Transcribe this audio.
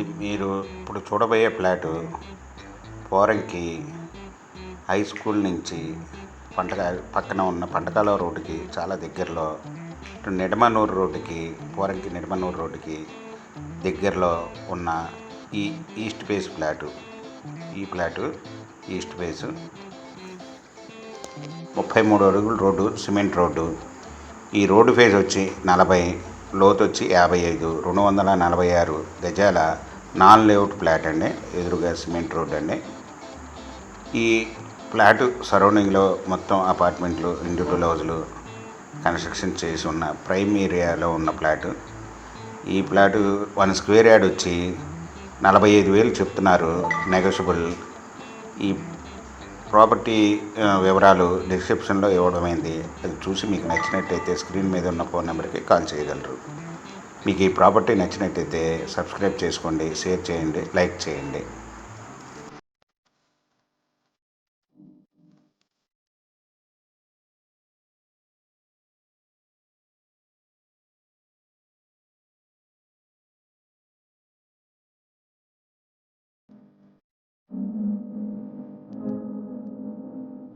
ఇది మీరు ఇప్పుడు చూడబోయే ఫ్లాటు పోరంకి హై స్కూల్ నుంచి పక్కన ఉన్న పంటకాల రోడ్డుకి చాలా దగ్గరలో, నిడమనూరు రోడ్డుకి, పోరంకి నిడమనూరు రోడ్డుకి దగ్గరలో ఉన్న ఈ ఈస్ట్ ఫేస్ ఫ్లాటు. ఈ ఫ్లాటు ఈస్ట్ ఫేసు 33 అడుగుల రోడ్డు, సిమెంట్ రోడ్డు. ఈ రోడ్డు ఫేజ్ వచ్చి 40, లోతు వచ్చి 55, 246 గజాల నాన్ లేఅవుట్ ఫ్లాట్ అండి. ఎదురుగా సిమెంట్ రోడ్ అండి. ఈ ఫ్లాటు సరౌండింగ్లో మొత్తం అపార్ట్మెంట్లు, ఇండివిజువల్ హౌజులు కన్స్ట్రక్షన్ చేసి ఉన్న ప్రైమ్ ఏరియాలో ఉన్న ఫ్లాటు. ఈ ఫ్లాటు 1 స్క్వేర్ యార్డ్ వచ్చి 45,000 చెప్తున్నారు, నెగోషియబుల్. ఈ ప్రాపర్టీ వివరాలు డిస్క్రిప్షన్లో ఇవ్వడమైంది. అది చూసి మీకు నచ్చినట్టయితే స్క్రీన్ మీద ఉన్న ఫోన్ నెంబర్కి కాల్ చేయగలరు. మీకు ఈ ప్రాపర్టీ నచ్చినట్టయితే సబ్స్క్రైబ్ చేసుకోండి, షేర్ చేయండి, లైక్ చేయండి.